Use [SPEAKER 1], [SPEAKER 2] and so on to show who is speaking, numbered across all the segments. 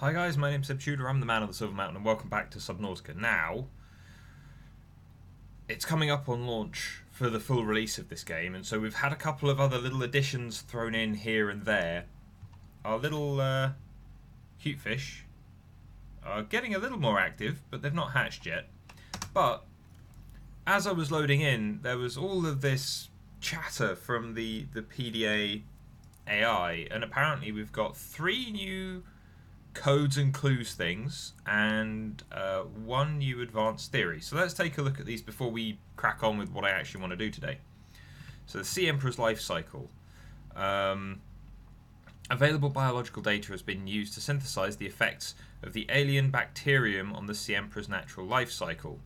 [SPEAKER 1] Hi guys, my name's Subnautica, I'm the man on the Silver Mountain, and welcome back to Subnautica. Now, it's coming up on launch for the full release of this game, and so we've had a couple of other little additions thrown in here and there. Our little cute fish are getting a little more active, but they've not hatched yet. But, as I was loading in, there was all of this chatter from the PDA AI, and apparently we've got 3 new codes and clues things and 1 new advanced theory. So let's take a look at these before we crack on with what I actually want to do today. So the Sea Emperor's life cycle. Available biological data has been used to synthesize the effects of the alien bacterium on the Sea Emperor's natural life cycle.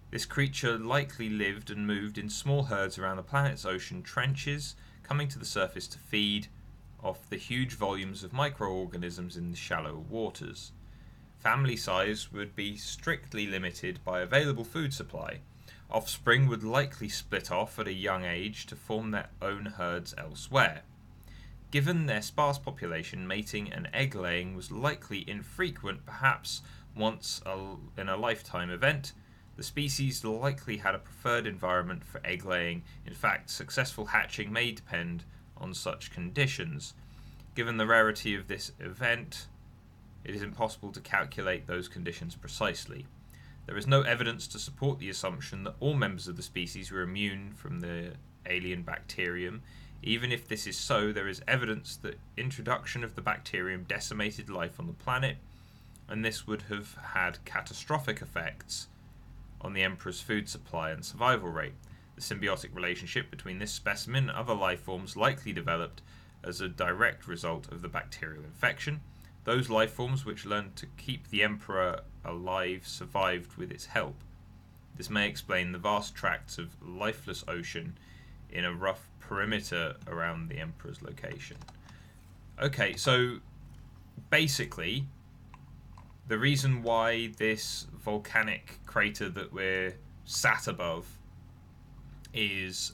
[SPEAKER 1] This creature likely lived and moved in small herds around the planet's ocean trenches, coming to the surface to feed off the huge volumes of microorganisms in the shallow waters. Family size would be strictly limited by available food supply. Offspring would likely split off at a young age to form their own herds elsewhere. Given their sparse population, mating and egg laying was likely infrequent, perhaps once in a lifetime event. The species likely had a preferred environment for egg laying. In fact, successful hatching may depend on such conditions. Given the rarity of this event, it is impossible to calculate those conditions precisely. There is no evidence to support the assumption that all members of the species were immune from the alien bacterium. Even if this is so, there is evidence that introduction of the bacterium decimated life on the planet, and this would have had catastrophic effects on the Emperor's food supply and survival rate. The symbiotic relationship between this specimen and other life forms likely developed as a direct result of the bacterial infection. Those life forms which learned to keep the Emperor alive survived with its help. This may explain the vast tracts of lifeless ocean in a rough perimeter around the Emperor's location. Okay, so basically, the reason why this volcanic crater that we're sat above is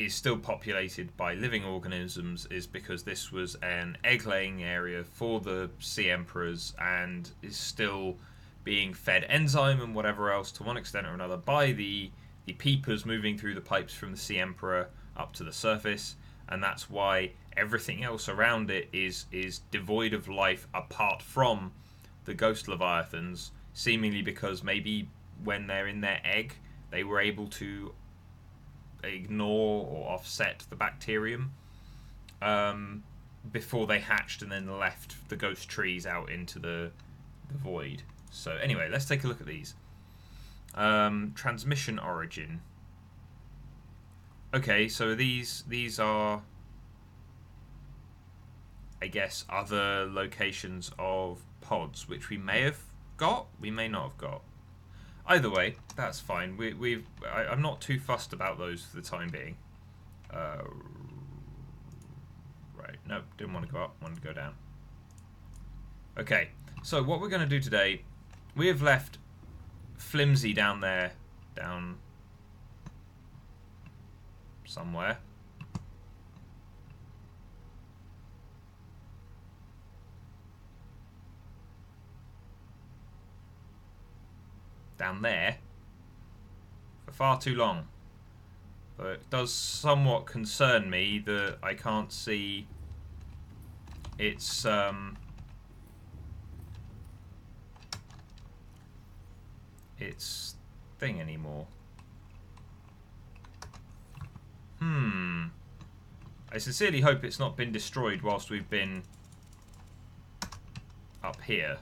[SPEAKER 1] still populated by living organisms is because this was an egg-laying area for the sea emperors and is still being fed enzyme and whatever else to one extent or another by the peepers moving through the pipes from the sea emperor up to the surface, and that's why everything else around it is devoid of life apart from the ghost leviathans, seemingly because maybe when they're in their egg they were able to ignore or offset the bacterium before they hatched and then left the ghost trees out into the void. So anyway, let's take a look at these. Transmission origin. Okay, so these are, I guess, other locations of pods which we may have got, we may not have got. Either way, that's fine. I'm not too fussed about those for the time being. Right, no, didn't want to go up, wanted to go down. Okay, so what we're going to do today, we have left Flimsy down there, down somewhere. Down there for far too long. But it does somewhat concern me that I can't see its thing anymore. I sincerely hope it's not been destroyed whilst we've been up here.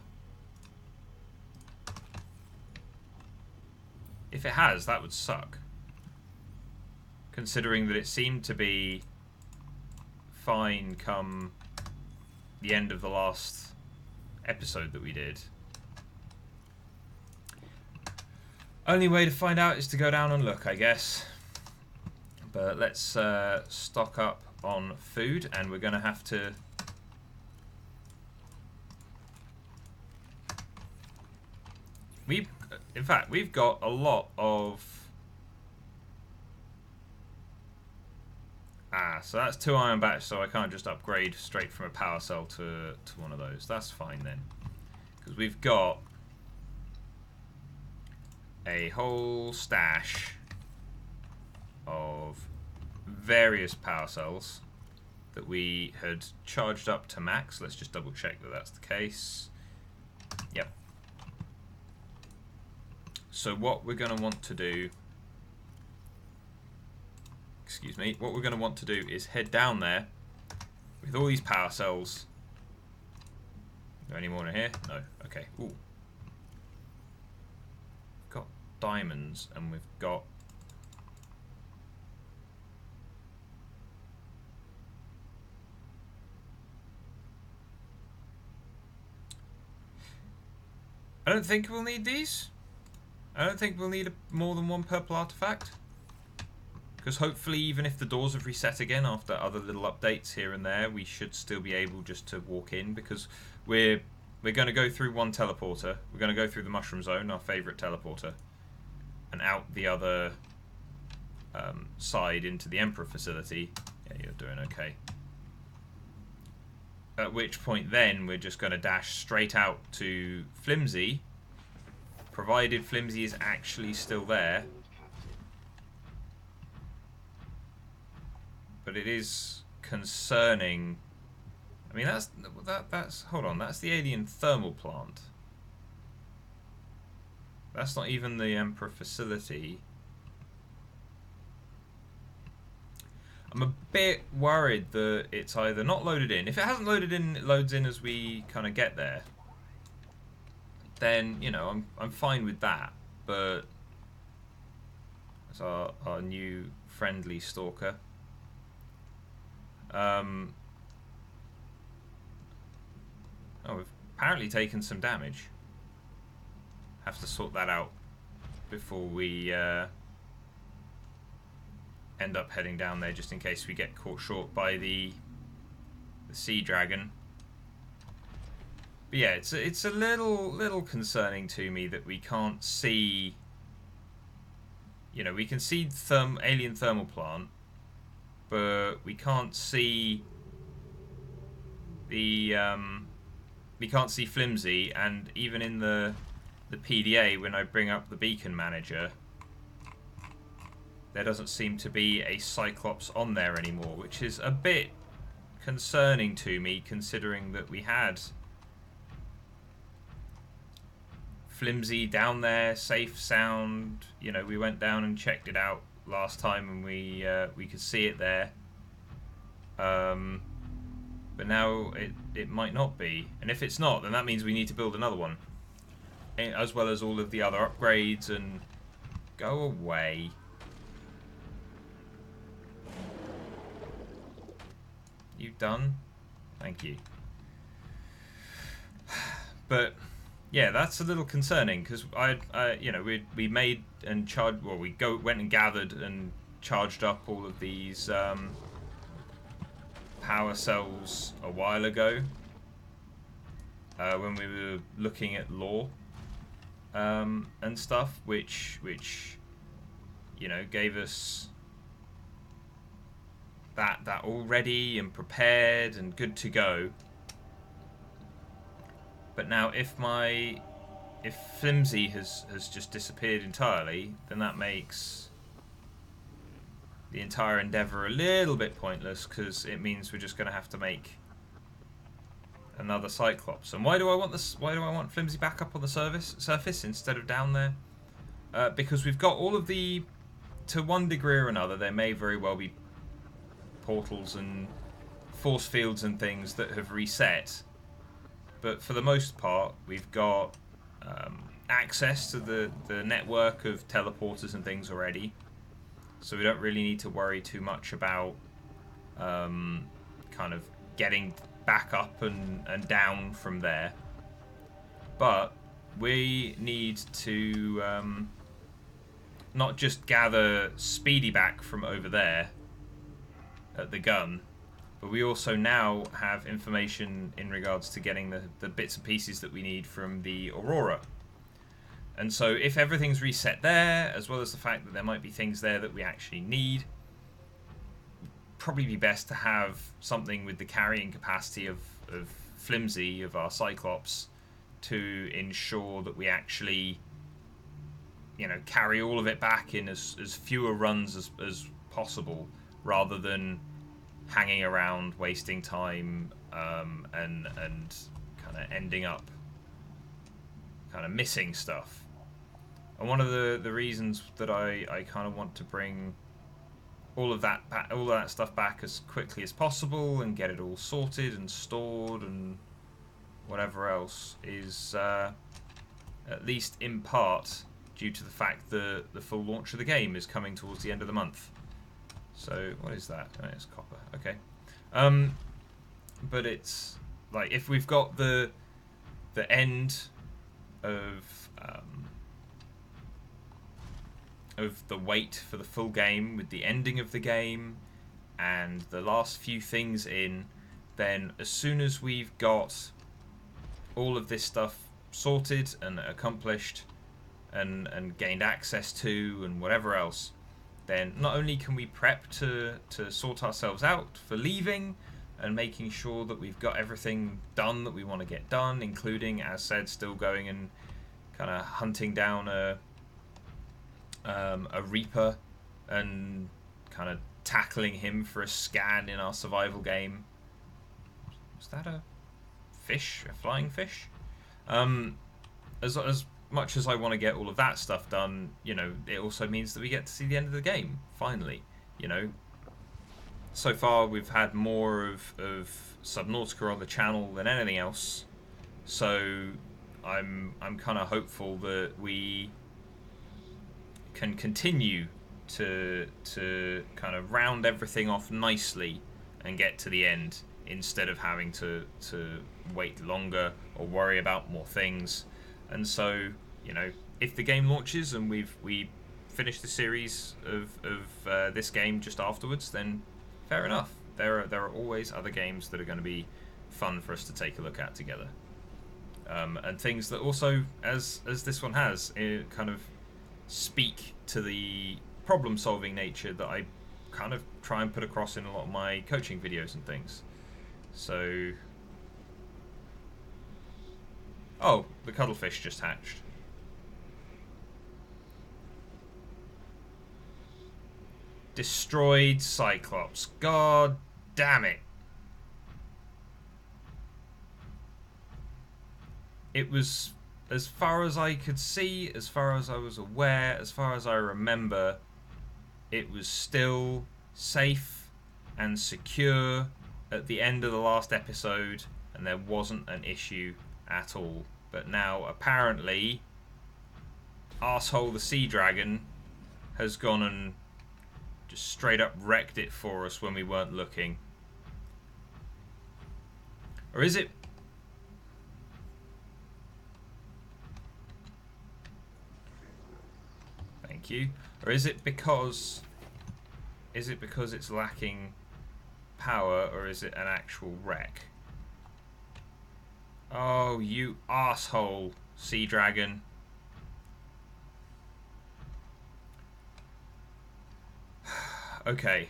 [SPEAKER 1] If it has, that would suck. Considering that it seemed to be fine come the end of the last episode that we did. Only way to find out is to go down and look, I guess. But let's stock up on food, and we're going to have to... In fact, we've got a lot of So that's 2 ion bats, so I can't just upgrade straight from a power cell to one of those. That's fine then. Because we've got a whole stash of various power cells that we had charged up to max. Let's just double check that that's the case. Yep. So what we're going to want to do, what we're going to want to do is head down there with all these power cells. Are there any more in here? No. Okay. Ooh. We've got diamonds and we've got I don't think we'll need these. I don't think we'll need more than one purple artifact. Because hopefully, even if the doors have reset again after other little updates here and there, we should still be able just to walk in. Because we're going to go through one teleporter. We're going to go through the mushroom zone, our favourite teleporter, and out the other side into the Emperor facility. Yeah, you're doing okay. At which point then we're just going to dash straight out to Flimsy, provided Flimsy is actually still there. But it is concerning. I mean, that's hold on, that's the alien thermal plant. That's not even the Emperor facility. I'm a bit worried that it's either not loaded in. If it hasn't loaded in, it loads in as we kind of get there. Then, you know, I'm fine with that. But that's our new friendly stalker. Oh, we've apparently taken some damage. Have to sort that out before we end up heading down there, just in case we get caught short by the sea dragon. But yeah, it's a little concerning to me that we can't see. You know, we can see alien thermal plant, but we can't see the we can't see Flimsy, and even in the PDA when I bring up the beacon manager, there doesn't seem to be a Cyclops on there anymore, which is a bit concerning to me, considering that we had Flimsy down there, safe, sound. You know, we went down and checked it out last time, and we could see it there. But now it might not be, and if it's not, then that means we need to build another one, as well as all of the other upgrades. And go away. You done? Thank you. But yeah, that's a little concerning, because you know, we made and charged. Well, we went and gathered and charged up all of these power cells a while ago when we were looking at lore and stuff, which you know, gave us that all ready and prepared and good to go. But now if Flimsy has just disappeared entirely, then that makes the entire endeavour a little bit pointless, because it means we're just going to have to make another Cyclops. And why do I want this? Why do I want Flimsy back up on the surface instead of down there? Because we've got all of the, to one degree or another, there may very well be portals and force fields and things that have reset. But for the most part, we've got access to the network of teleporters and things already. So we don't really need to worry too much about kind of getting back up and down from there. But we need to not just gather Speedy back from over there at the gun, but we also now have information in regards to getting the bits and pieces that we need from the Aurora. And so if everything's reset there, as well as the fact that there might be things there that we actually need, probably be best to have something with the carrying capacity of Flimsy, of our Cyclops, to ensure that we actually, carry all of it back in as fewer runs as possible, rather than hanging around, wasting time, and kind of ending up kind of missing stuff. And one of the reasons that I kind of want to bring all of that stuff back as quickly as possible and get it all sorted and stored and whatever else is at least in part due to the fact that the full launch of the game is coming towards the end of the month. So what is that? Oh, it's copper. Okay. But it's like, if we've got the end of the wait for the full game, with the ending of the game and the last few things in, then as soon as we've got all of this stuff sorted and accomplished and gained access to and whatever else, then not only can we prep to sort ourselves out for leaving and making sure that we've got everything done that we want to get done, including, as said, still going and kind of hunting down a Reaper and kind of tackling him for a scan in our survival game. Was that a fish? A flying fish? As much as I want to get all of that stuff done, it also means that we get to see the end of the game, finally. So far we've had more of Subnautica on the channel than anything else, so I'm kind of hopeful that we can continue to kind of round everything off nicely and get to the end, instead of having to wait longer or worry about more things. And so, if the game launches and we finish the series of this game just afterwards, then fair enough. There are always other games that are going to be fun for us to take a look at together, and things that also, as this one has, kind of speak to the problem-solving nature that I kind of try and put across in a lot of my coaching videos and things. So, oh, the cuttlefish just hatched. Destroyed Cyclops. God damn it. It was, as far as I could see, as far as I was aware, as far as I remember, it was still safe and secure at the end of the last episode, and there wasn't an issue at all. But now, apparently, arsehole the sea dragon has gone and just straight up wrecked it for us when we weren't looking. Or is it... Thank you. Or is it because... it's lacking power, or is it an actual wreck? Oh, you arsehole, sea dragon. Okay.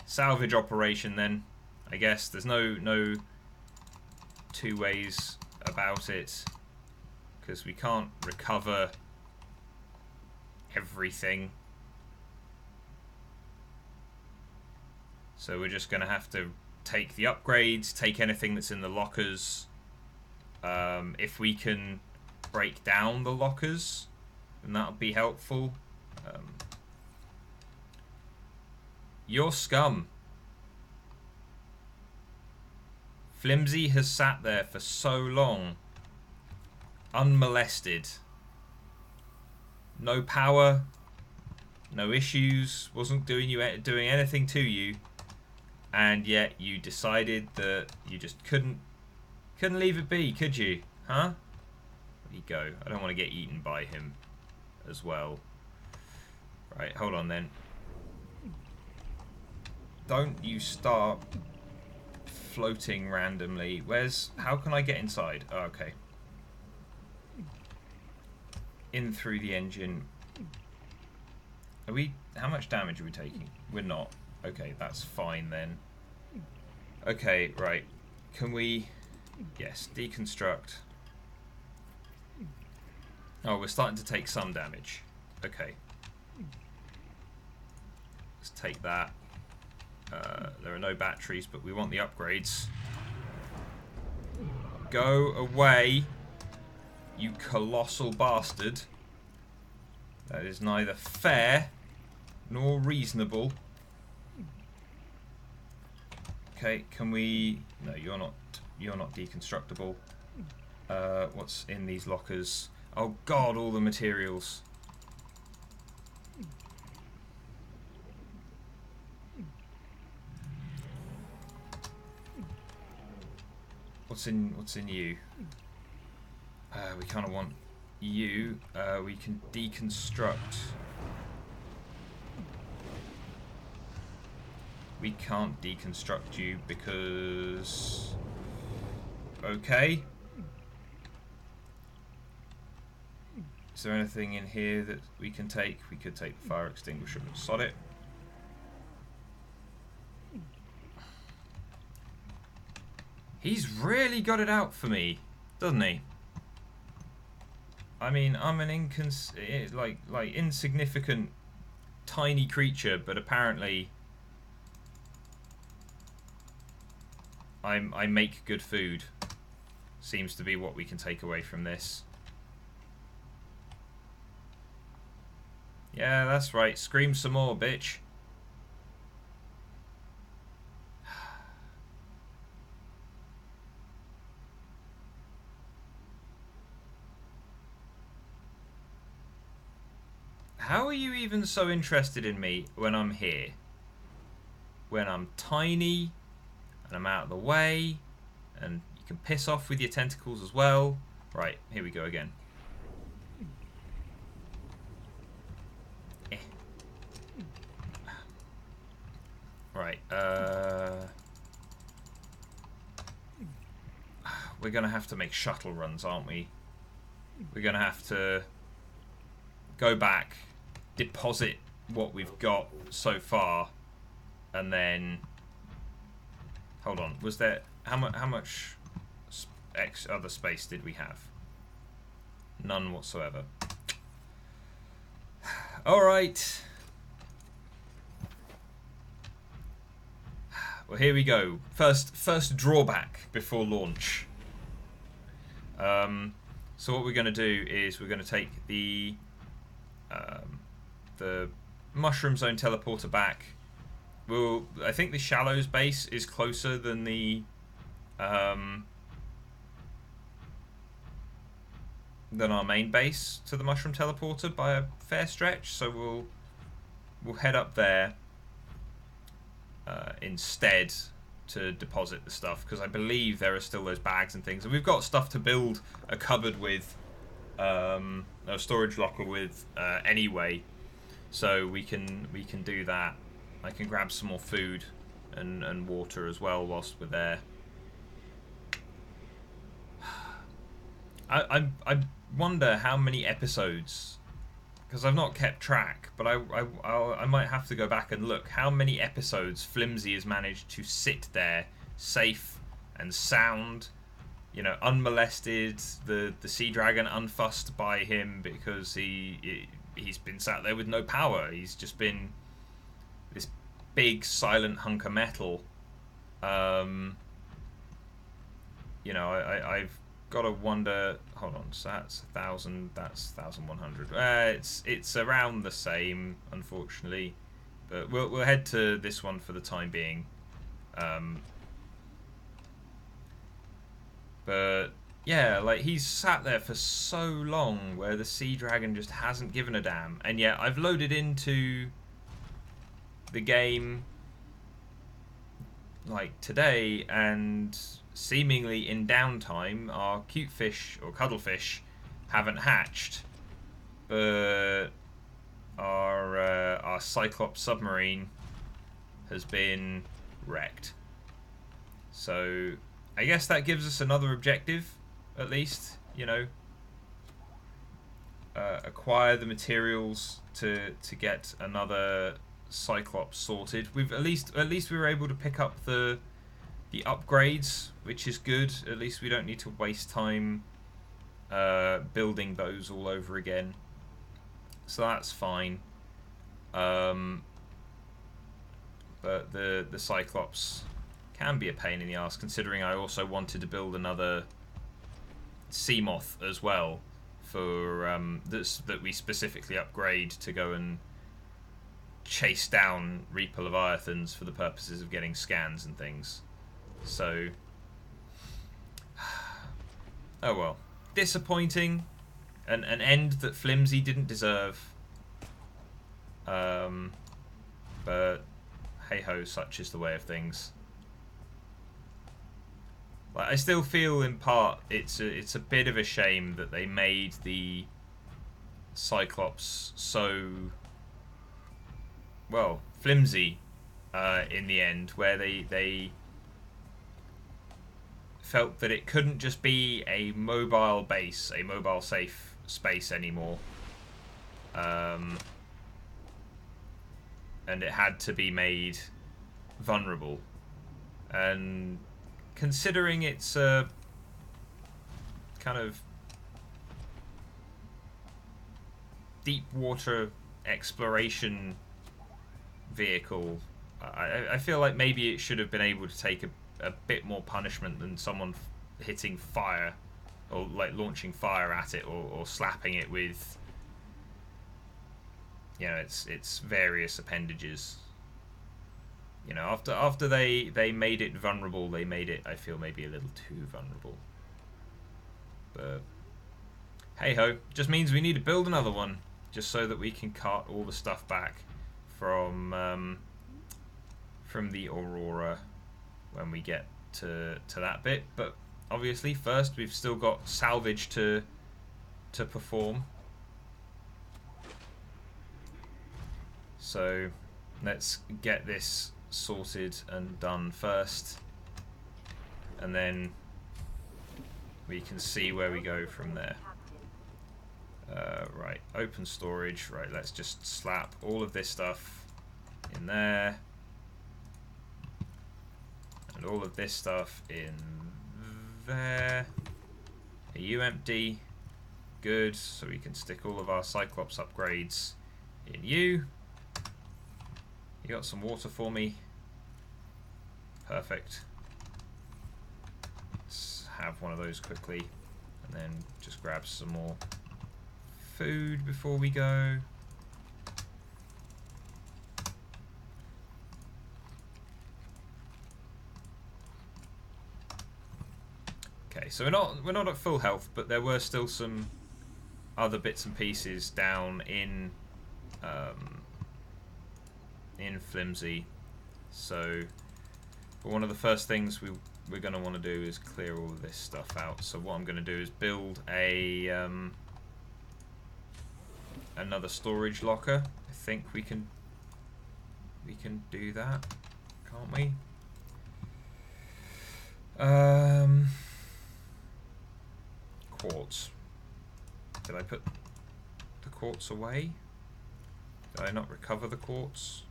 [SPEAKER 1] Salvage operation then. I guess there's no two ways about it, because we can't recover everything. So we're just going to have to take the upgrades, take anything that's in the lockers. If we can break down the lockers, then that'll be helpful. You're scum. Flimsy has sat there for so long, unmolested. No power, no issues, wasn't doing anything to you. And yet you decided that you just couldn't leave it be, could you? Huh? There you go. I don't want to get eaten by him as well. Right, hold on then. Don't you start floating randomly. How can I get inside? Oh, okay. In through the engine. How much damage are we taking? We're not. Okay, that's fine then. Okay, right. Can we... Yes, deconstruct. Oh, we're starting to take some damage. Okay. Let's take that. There are no batteries, but we want the upgrades. Go away, you colossal bastard. That is neither fair nor reasonable. Okay, can we... No, you're not deconstructible. What's in these lockers? Oh god, all the materials. What's in you? We kind of want you. We can deconstruct. We can't deconstruct you because... Okay. Is there anything in here that we can take? We could take the fire extinguisher, but sod it. He's really got it out for me, doesn't he? I mean, I'm an insignificant, tiny creature, but apparently I make good food. Seems to be what we can take away from this. Yeah, that's right. Scream some more, bitch. How are you even so interested in me when I'm here? When I'm tiny and I'm out of the way and you can piss off with your tentacles as well. Right, here we go again. Right, we're gonna have to make shuttle runs, aren't we? We're gonna have to go back, deposit what we've got so far, and then hold on. Was there how much other space did we have? None whatsoever. All right. Well, here we go. First drawback before launch. So what we're going to do is we're going to take the mushroom zone teleporter back. I think the Shallows base is closer than the than our main base to the mushroom teleporter by a fair stretch. So we'll head up there instead to deposit the stuff, because I believe there are still those bags and things, and we've got stuff to build a cupboard with, a storage locker with anyway, so we can do that. I can grab some more food and water as well whilst we're there. I wonder how many episodes, because I've not kept track, but I might have to go back and look how many episodes Flimsy has managed to sit there safe and sound, you know, unmolested, the sea dragon unfussed by him, because he's been sat there with no power. He's just been this big silent hunk of metal. You know, I've got to wonder. Hold on, so that's 1,000. That's 1,100. It's around the same, unfortunately, but we'll head to this one for the time being. But yeah, like, he's sat there for so long where the sea dragon just hasn't given a damn, and yet I've loaded into the game like today, and seemingly in downtime our cute fish or cuddlefish haven't hatched, but our Cyclops submarine has been wrecked. So I guess that gives us another objective, at least, you know. Acquire the materials to get another Cyclops sorted. We've at least we were able to pick up the upgrades, which is good. At least we don't need to waste time building those all over again. So that's fine. But the Cyclops can be a pain in the ass, considering I also wanted to build another Seamoth as well for that we specifically upgrade to go and chase down Reaper Leviathans for the purposes of getting scans and things. So, oh well. Disappointing. An end that Flimsy didn't deserve. But hey ho, such is the way of things. Like, I still feel in part it's a bit of a shame that they made the Cyclops so, well, flimsy in the end, where they felt that it couldn't just be a mobile base, a mobile safe space anymore, and it had to be made vulnerable. And considering it's a kind of deep water exploration vehicle, I feel like maybe it should have been able to take a bit more punishment than someone hitting fire, or like launching fire at it, or slapping it with, you know, its various appendages. You know, after they made it vulnerable, they made it, I feel, maybe a little too vulnerable. But hey ho, just means we need to build another one, just so that we can cart all the stuff back from the Aurora when we get to that bit. But obviously first we've still got salvage to perform. So let's get this sorted and done first, and then we can see where we go from there. Right, open storage. Right, let's just slap all of this stuff in there, and all of this stuff in there. Are you empty? Good, so we can stick all of our Cyclops upgrades in you. You got some water for me? Perfect. Let's have one of those quickly, and then just grab some more food before we go. Okay, so we're not at full health, but there were still some other bits and pieces down in Flimsy. So, but one of the first things we're going to want to do is clear all of this stuff out. So what I'm going to do is build a another storage locker. I think we can do that, can't we? Quartz. Did I put the quartz away? Did I not recover the quartz?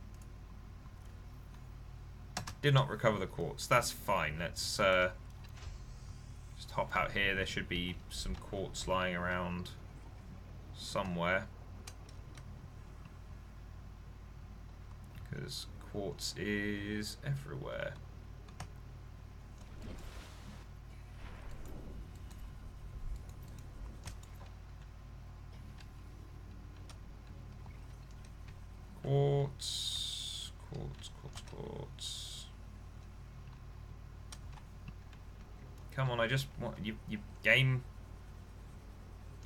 [SPEAKER 1] Did not recover the quartz. That's fine. Let's just hop out here. There should be some quartz lying around somewhere, because quartz is everywhere. Quartz, quartz, quartz, quartz. Come on, I just want you game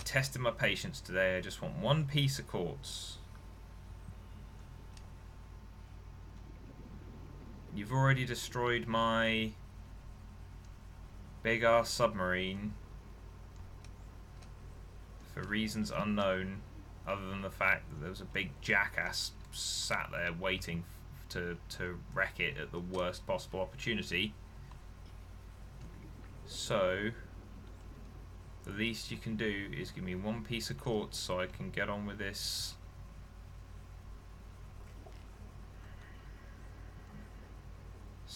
[SPEAKER 1] testing my patience today. I just want one piece of quartz. You've already destroyed my big ass submarine for reasons unknown, other than the fact that there was a big jackass sat there waiting to wreck it at the worst possible opportunity. So the least you can do is give me one piece of quartz so I can get on with this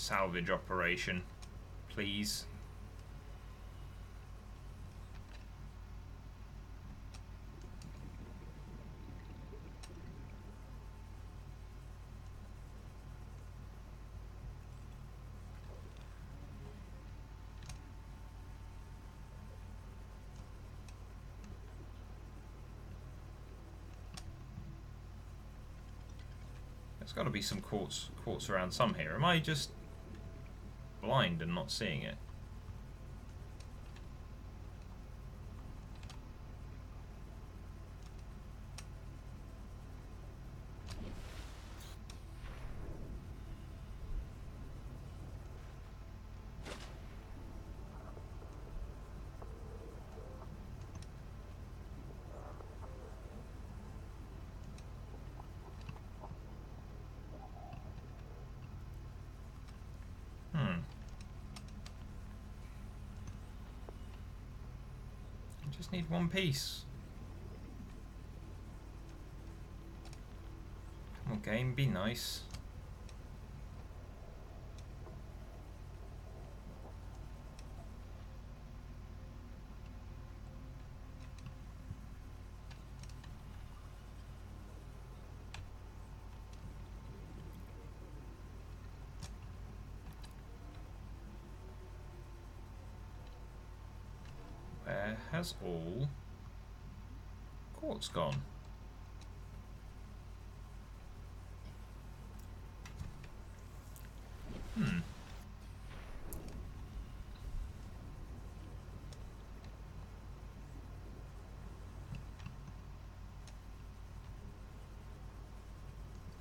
[SPEAKER 1] salvage operation, please. There's got to be some quartz around some here. Am I just blind and not seeing it? Just need one piece. Come on, game, be nice. Where has all quartz gone?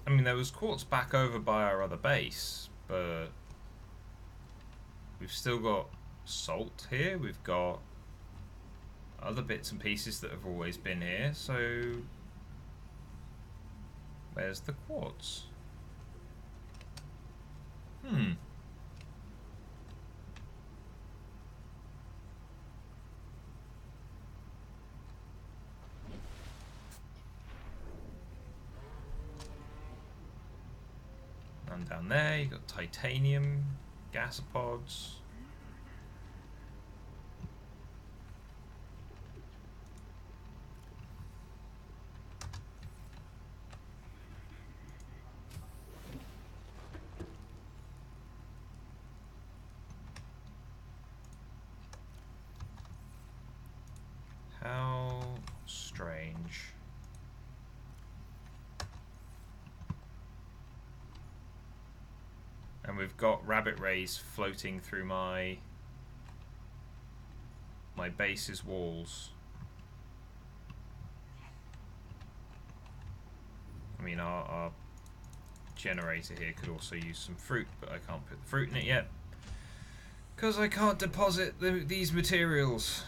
[SPEAKER 1] I mean, there was quartz back over by our other base, but we've still got salt here. We've got other bits and pieces that have always been here, so where's the quartz? And down there you got titanium, gasopods. How strange. And we've got rabbit rays floating through my base's walls. I mean, our generator here could also use some fruit, but I can't put the fruit in it yet because I can't deposit these materials.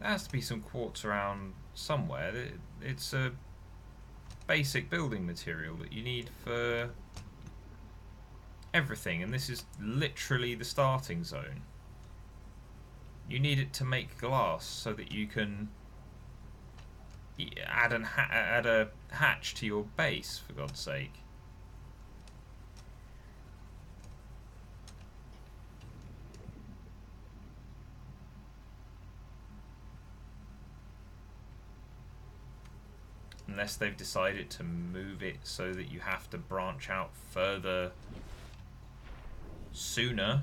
[SPEAKER 1] There has to be some quartz around somewhere. It's a basic building material that you need for everything, and this is literally the starting zone. You need it to make glass so that you can add a hatch to your base, for God's sake. Unless they've decided to move it so that you have to branch out further sooner.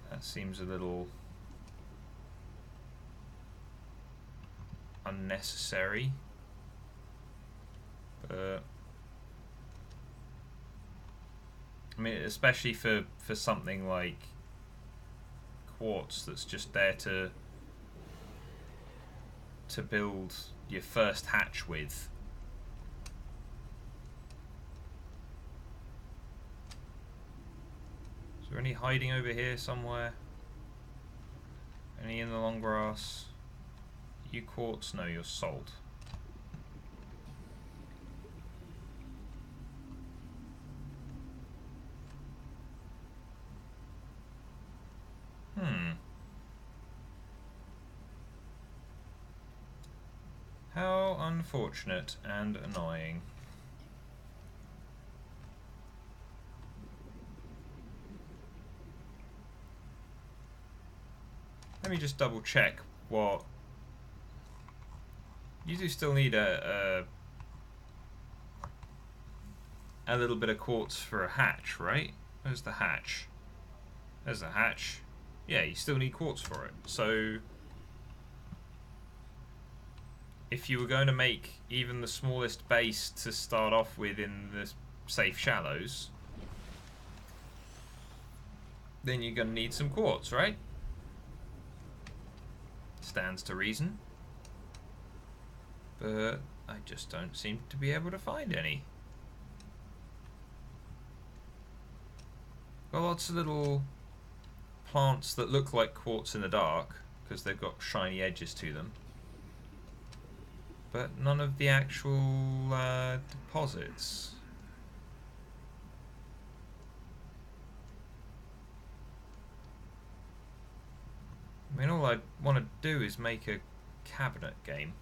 [SPEAKER 1] That seems a little unnecessary. But I mean, especially for something like quartz that's just there to build your first hatch with. Is there any hiding over here somewhere? Any in the long grass? You quartz? No, you're salt. How unfortunate and annoying. Let me just double check what... You do still need a little bit of quartz for a hatch, right? Where's the hatch? There's the hatch. Yeah, you still need quartz for it. So if you were going to make even the smallest base to start off with in the safe shallows, then you're going to need some quartz, right? Stands to reason. But I just don't seem to be able to find any. Got lots of little plants that look like quartz in the dark because they've got shiny edges to them, but none of the actual deposits. I mean, all I want to do is make a cabinet game.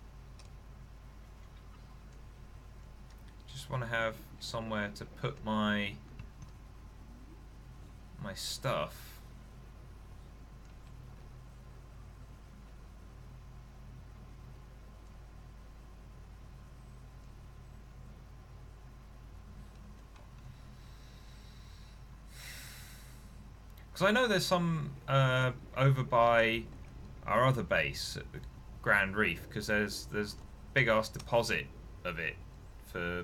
[SPEAKER 1] Just want to have somewhere to put my stuff. Because I know there's some over by our other base at the Grand Reef, because there's big ass deposit of it for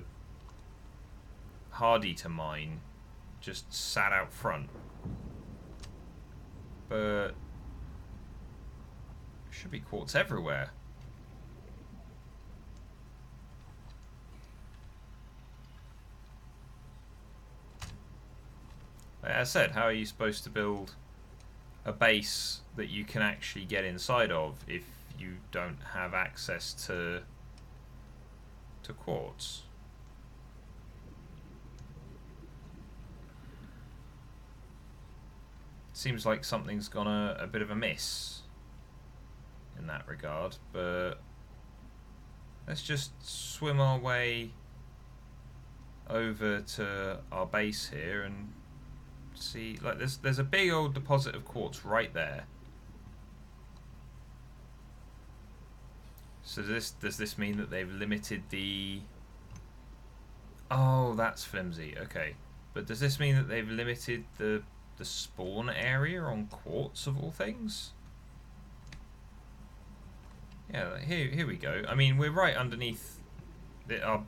[SPEAKER 1] Hardy to mine, just sat out front. But should be quartz everywhere. Like I said, how are you supposed to build a base that you can actually get inside of if you don't have access to quartz? Seems like something's gone a bit of a miss in that regard, but let's just swim our way over to our base here and see. Like there's a big old deposit of quartz right there. So does this mean that they've limited the... Oh, that's Flimsy. Okay, but does this mean that they've limited the spawn area on quartz of all things? Yeah, here we go. I mean, we're right underneath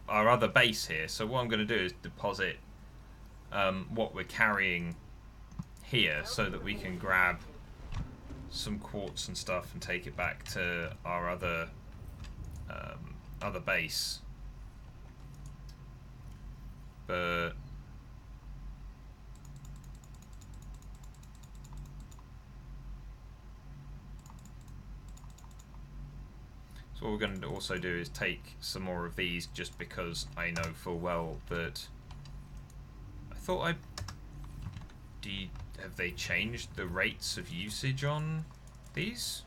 [SPEAKER 1] our other base here, so what I'm going to do is deposit what we're carrying here so that we can grab some quartz and stuff and take it back to our other base. But so what we're going to also do is take some more of these, just because I know full well that I thought have they changed the rates of usage on these?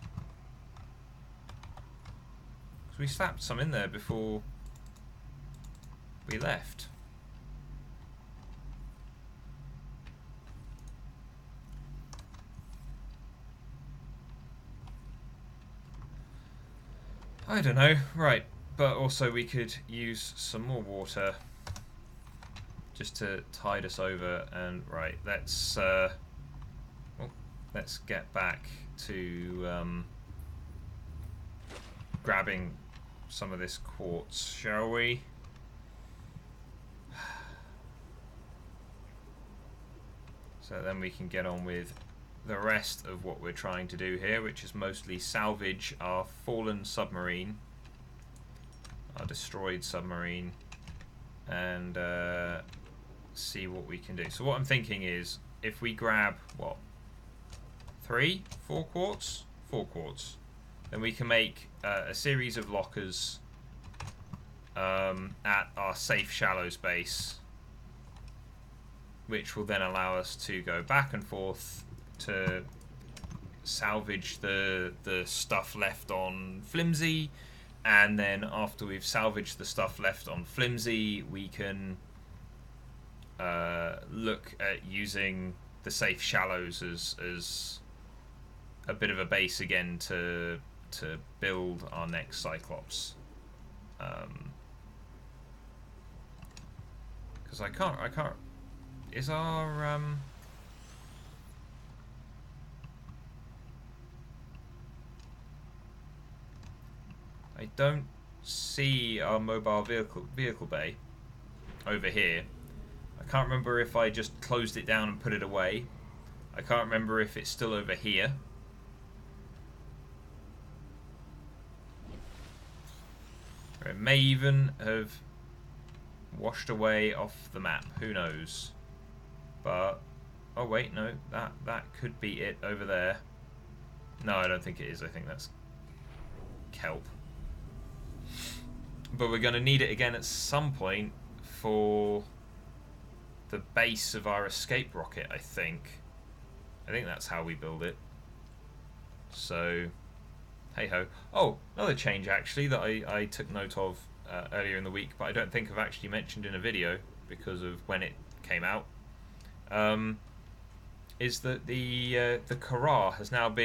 [SPEAKER 1] Because we slapped some in there before we left. I don't know, right, but also we could use some more water just to tide us over, and right, let's get back to grabbing some of this quartz, shall we? So then we can get on with the rest of what we're trying to do here, which is mostly salvage our fallen submarine, our destroyed submarine, and see what we can do. So what I'm thinking is, if we grab, what, 4 quartz? 4 quartz. Then we can make a series of lockers at our safe shallows base, which will then allow us to go back and forth to salvage the stuff left on Flimsy, and then after we've salvaged the stuff left on Flimsy, we can look at using the safe shallows as a bit of a base again to build our next Cyclops. Because I can't. Is our I don't see our mobile vehicle bay over here. I can't remember if I just closed it down and put it away. I can't remember if it's still over here. It may even have washed away off the map. Who knows? But oh wait, no, that could be it over there. No, I don't think it is. I think that's kelp. But we're going to need it again at some point for the base of our escape rocket, I think. I think that's how we build it. So, hey ho. Oh, another change actually that I took note of earlier in the week, but I don't think I've actually mentioned in a video because of when it came out. Is that the Kara has now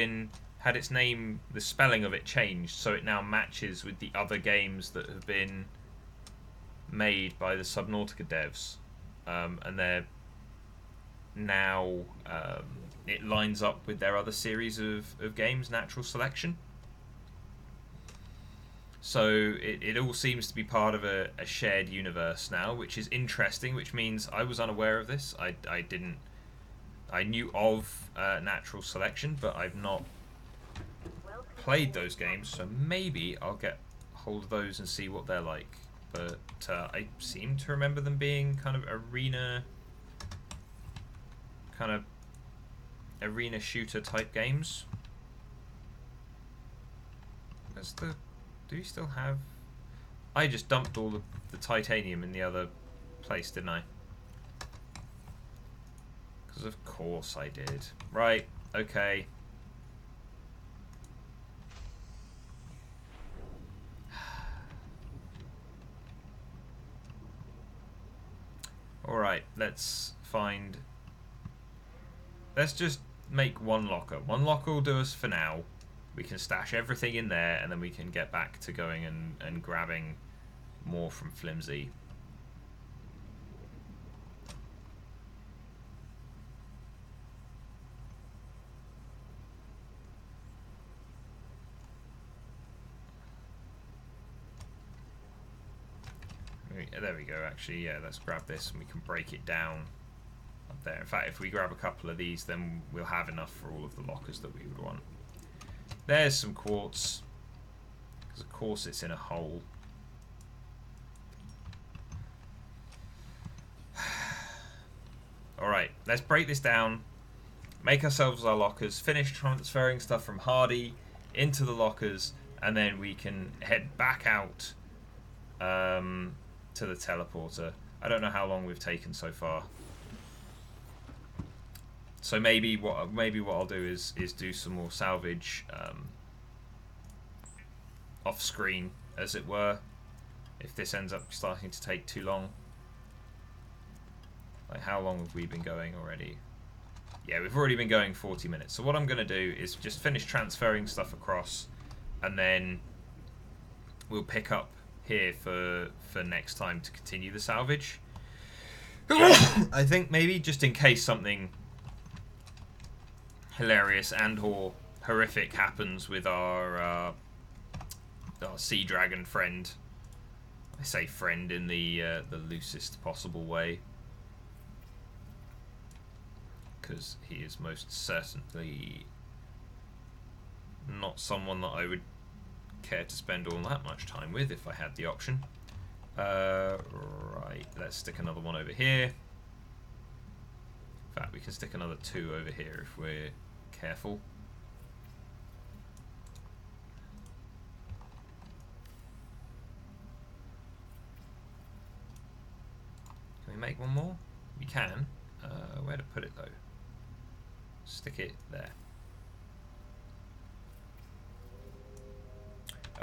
[SPEAKER 1] had its name, the spelling of it changed, so it now matches with the other games that have been made by the Subnautica devs, and they're now it lines up with their other series of games, Natural Selection. So it all seems to be part of a shared universe now, which is interesting, which means I was unaware of this. I knew of Natural Selection, but I've not played those games, so maybe I'll get hold of those and see what they're like. But I seem to remember them being kind of arena shooter type games. Do you still have? I just dumped all the titanium in the other place, didn't I? Because of course I did. Right, okay. Alright, let's just make one locker. One locker will do us for now. We can stash everything in there, and then we can get back to going and grabbing more from Flimsy. There we go, actually, yeah, let's grab this and we can break it down up there. In fact, if we grab a couple of these, then we'll have enough for all of the lockers that we would want. There's some quartz, because of course it's in a hole. Alright, let's break this down, make ourselves our lockers, finish transferring stuff from Hardy into the lockers, and then we can head back out to the teleporter. I don't know how long we've taken so far. So maybe what I'll do is do some more salvage off screen, as it were, if this ends up starting to take too long. Like, how long have we been going already? Yeah, we've already been going 40 minutes. So what I'm going to do is just finish transferring stuff across, and then we'll pick up here for next time to continue the salvage. I think maybe just in case something hilarious and or horrific happens with our sea dragon friend. I say friend in the loosest possible way, because he is most certainly not someone that I would care to spend all that much time with if I had the option. Right, let's stick another one over here. In fact, we can stick another 2 over here if we're careful. Can we make one more? We can. Where to put it though? Stick it there.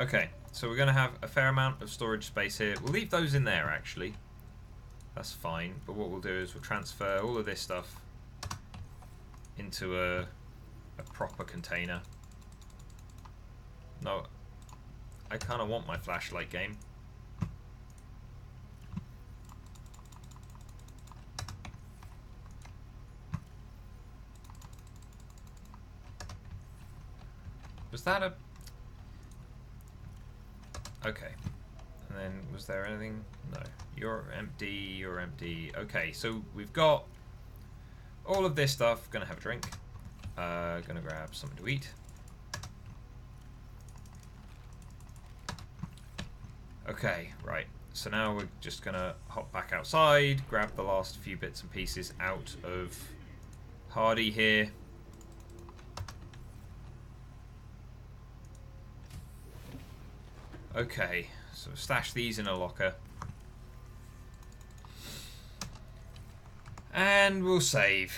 [SPEAKER 1] Okay, so we're going to have a fair amount of storage space here. We'll leave those in there, actually. That's fine. But what we'll do is we'll transfer all of this stuff into a proper container. No, I kind of want my flashlight game. Was that a... Okay. And then, was there anything? No. You're empty, you're empty. Okay, so we've got all of this stuff. Gonna have a drink. Gonna grab something to eat. Okay, right. So now we're just gonna hop back outside, grab the last few bits and pieces out of Hardy here. Okay, so stash these in a locker. And we'll save.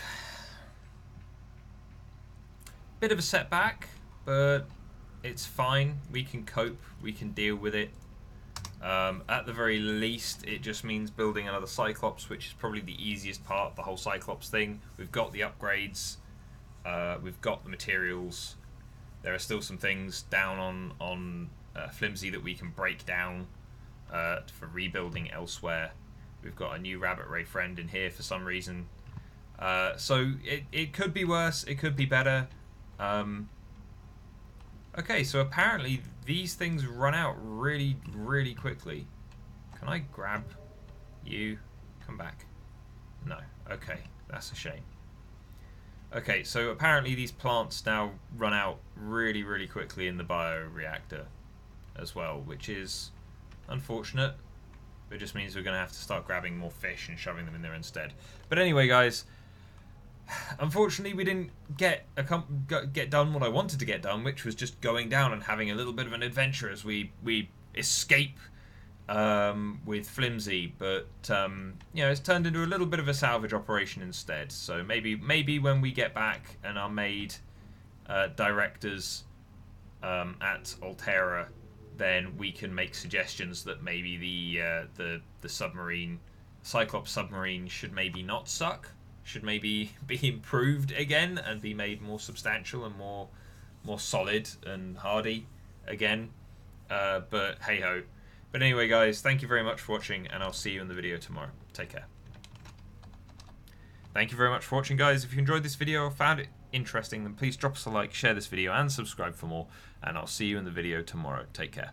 [SPEAKER 1] Bit of a setback, but it's fine. We can cope, we can deal with it. At the very least, it just means building another Cyclops, which is probably the easiest part, the whole Cyclops thing. We've got the upgrades, we've got the materials. There are still some things down on Flimsy that we can break down for rebuilding elsewhere. We've got a new rabbit ray friend in here for some reason. So it could be worse, it could be better. Okay, so apparently these things run out really, really quickly. Can I grab you? Come back. No. Okay, that's a shame. Okay, so apparently these plants now run out really, really quickly in the bioreactor as well, which is unfortunate. It just means we're going to have to start grabbing more fish and shoving them in there instead. But anyway, guys, unfortunately we didn't get done what I wanted to get done, which was just going down and having a little bit of an adventure as we escape with Flimsy. But you know, it's turned into a little bit of a salvage operation instead. So maybe when we get back and are made directors at Alterra, then we can make suggestions that maybe the submarine, Cyclops submarine, should maybe not suck, should maybe be improved again and be made more substantial and more solid and hardy again. But hey ho. But anyway, guys, thank you very much for watching, and I'll see you in the video tomorrow. Take care. Thank you very much for watching, guys. If you enjoyed this video or found it interesting, then please drop us a like, share this video, and subscribe for more. And I'll see you in the video tomorrow. Take care.